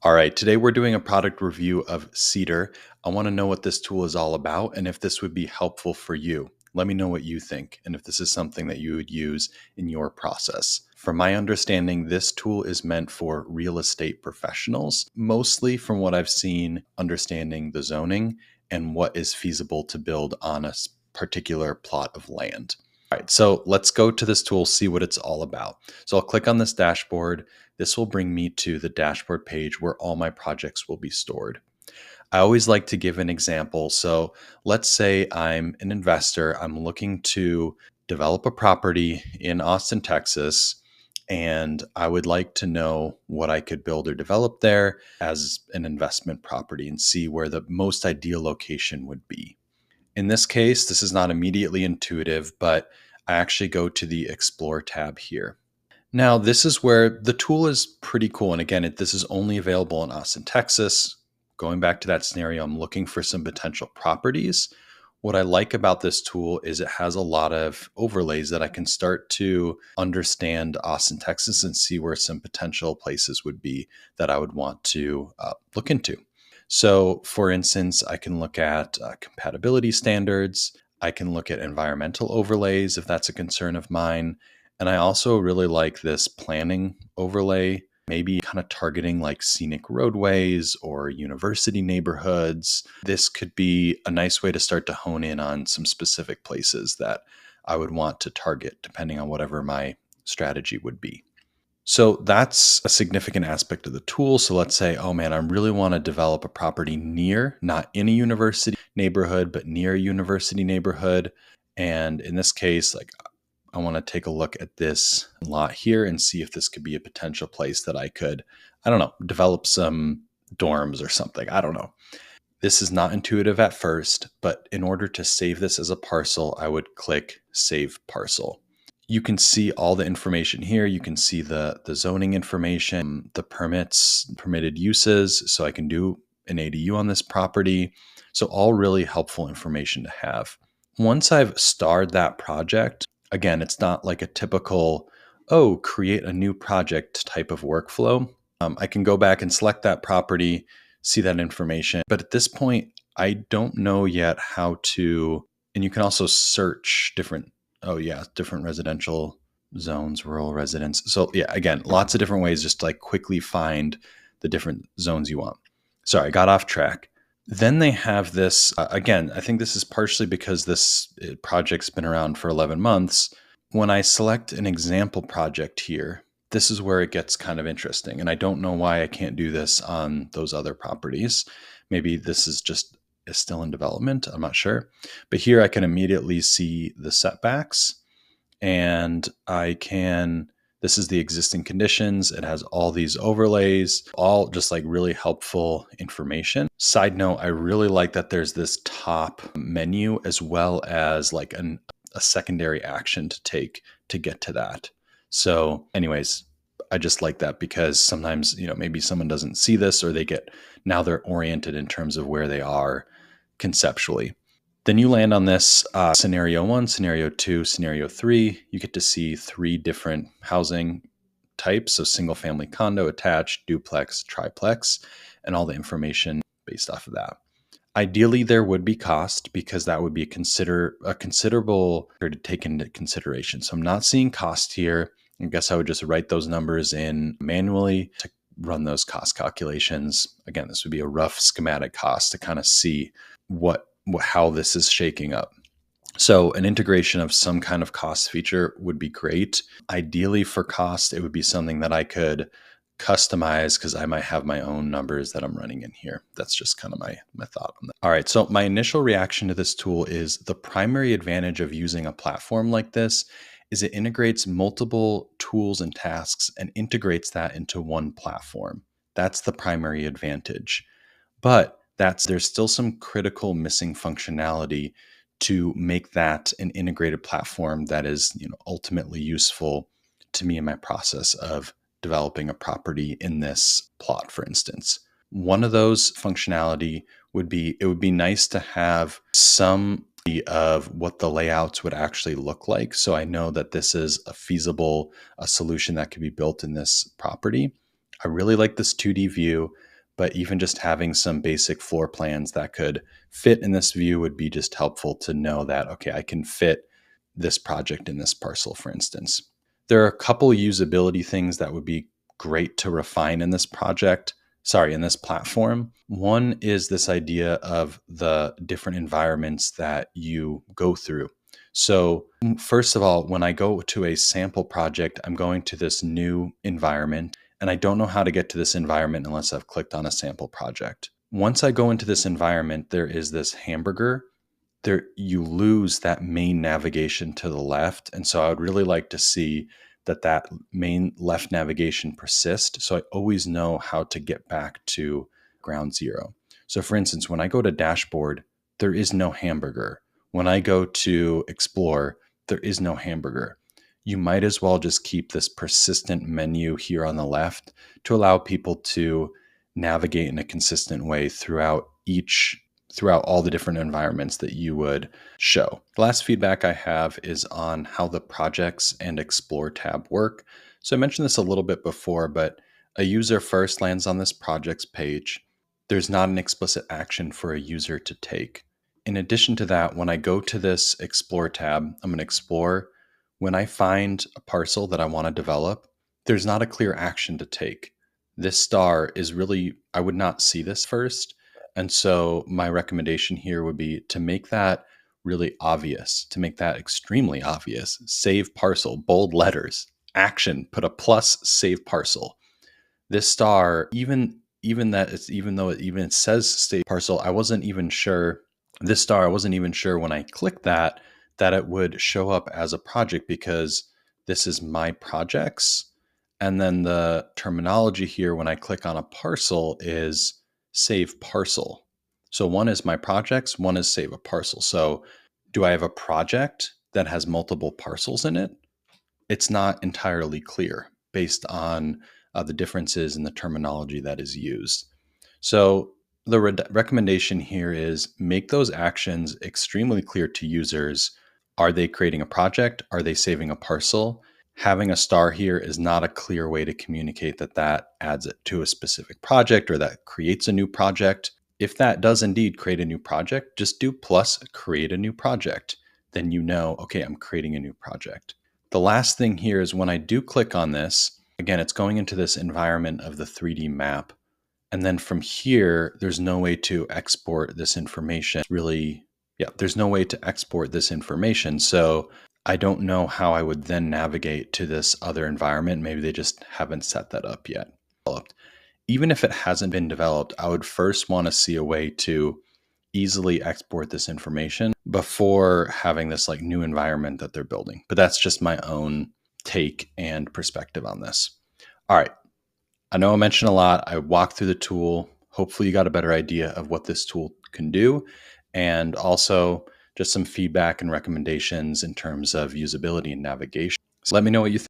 All right, today we're doing a product review of Cedar. I want to know what this tool is all about and if this would be helpful for you. Let me know what you think and if this is something that you would use in your process. From my understanding, this tool is meant for real estate professionals, mostly from what I've seen, understanding the zoning and what is feasible to build on a particular plot of land. All right, so let's go to this tool, see what it's all about. So I'll click on this dashboard. This will bring me to the dashboard page where all my projects will be stored. I always like to give an example. So let's say I'm an investor. I'm looking to develop a property in Austin, Texas, and I would like to know what I could build or develop there as an investment property and see where the most ideal location would be. In this case, this is not immediately intuitive, but I actually go to the Explore tab here. Now, this is where the tool is pretty cool. And again, this is only available in Austin, Texas. Going back to that scenario, I'm looking for some potential properties. What I like about this tool is it has a lot of overlays that I can start to understand Austin, Texas, and see where some potential places would be that I would want to look into. So, for instance, I can look at compatibility standards. I can look at environmental overlays if that's a concern of mine. And I also really like this planning overlay, maybe kind of targeting like scenic roadways or university neighborhoods. This could be a nice way to start to hone in on some specific places that I would want to target, depending on whatever my strategy would be. So that's a significant aspect of the tool. So let's say, oh man, I really want to develop a property near, not in a university neighborhood, but near a university neighborhood. And in this case, like I want to take a look at this lot here and see if this could be a potential place that I could, I don't know, develop some dorms or something. I don't know. This is not intuitive at first, but in order to save this as a parcel, I would click Save Parcel. You can see all the information here. You can see the zoning information, the permits, permitted uses. So I can do an ADU on this property. So all really helpful information to have. Once I've starred that project, again, it's not like a typical, oh, create a new project type of workflow. I can go back and select that property, see that information. But at this point, I don't know yet how to, and you can also search different residential zones, rural residence. So yeah, again, lots of different ways just to like quickly find the different zones you want. Sorry, I got off track. Then they have this, again, I think this is partially because this project's been around for 11 months. When I select an example project here, this is where it gets kind of interesting. And I don't know why I can't do this on those other properties. Maybe this is still in development. I'm not sure. But here I can immediately see the setbacks and this is the existing conditions. It has all these overlays, all just like really helpful information. Side note, I really like that there's this top menu as well as like a secondary action to take to get to that. So anyways, I just like that because sometimes, maybe someone doesn't see this or now they're oriented in terms of where they are conceptually. Then you land on this scenario 1, scenario 2, scenario 3. You get to see 3 different housing types. So single family condo, attached, duplex, triplex, and all the information based off of that. Ideally, there would be cost because that would be a considerable to take into consideration. So I'm not seeing cost here. I guess I would just write those numbers in manually to run those cost calculations. Again, this would be a rough schematic cost to kind of see how this is shaking up. So an integration of some kind of cost feature would be great. Ideally for cost, it would be something that I could customize because I might have my own numbers that I'm running in here. That's just kind of my thought on that. All right, so my initial reaction to this tool is the primary advantage of using a platform like this is it integrates multiple tools and tasks and integrates that into one platform. That's the primary advantage. But there's still some critical missing functionality to make that an integrated platform that is, ultimately useful to me in my process of developing a property in this plot, for instance. One of those functionality would be nice to have some of what the layouts would actually look like. So I know that this is a solution that could be built in this property. I really like this 2D view, but even just having some basic floor plans that could fit in this view would be just helpful to know that, okay, I can fit this project in this parcel, for instance. There are a couple usability things that would be great to refine in this in this platform. One is this idea of the different environments that you go through. So, first of all, when I go to a sample project, I'm going to this new environment, and I don't know how to get to this environment unless I've clicked on a sample project. Once I go into this environment, there is this hamburger. There, you lose that main navigation to the left, and so I would really like to see that main left navigation persist, so I always know how to get back to ground zero. So for instance, when I go to dashboard, there is no hamburger. When I go to explore, there is no hamburger. You might as well just keep this persistent menu here on the left to allow people to navigate in a consistent way throughout all the different environments that you would show. The last feedback I have is on how the projects and explore tab work. So I mentioned this a little bit before, but a user first lands on this projects page. There's not an explicit action for a user to take. In addition to that, when I go to this explore tab, I'm going to explore. When I find a parcel that I want to develop, there's not a clear action to take. This star is really, I would not see this first. And so my recommendation here would be to make that really obvious, to make that extremely obvious. Save parcel, bold letters, action, put a plus, save parcel. This star, even though it even says save parcel, I wasn't even sure. This star, I wasn't even sure when I clicked that it would show up as a project, because this is my projects. And then the terminology here when I click on a parcel is save parcel. So one is my projects, one is save a parcel. So do I have a project that has multiple parcels in it? It's not entirely clear based on the differences in the terminology that is used. So the recommendation here is make those actions extremely clear to users. Are they creating a project? Are they saving a parcel? Having a star here is not a clear way to communicate that adds it to a specific project or that creates a new project. If that does indeed create a new project, just do plus create a new project. Then you know, okay, I'm creating a new project. The last thing here is when I do click on this, again, it's going into this environment of the 3D map. And then from here, there's no way to export this information. There's no way to export this information. So I don't know how I would then navigate to this other environment. Maybe they just haven't set that up yet. Even if it hasn't been developed, I would first want to see a way to easily export this information before having this like new environment that they're building. But that's just my own take and perspective on this. All right. I know I mentioned a lot. I walked through the tool. Hopefully you got a better idea of what this tool can do, and also just some feedback and recommendations in terms of usability and navigation. So let me know what you think.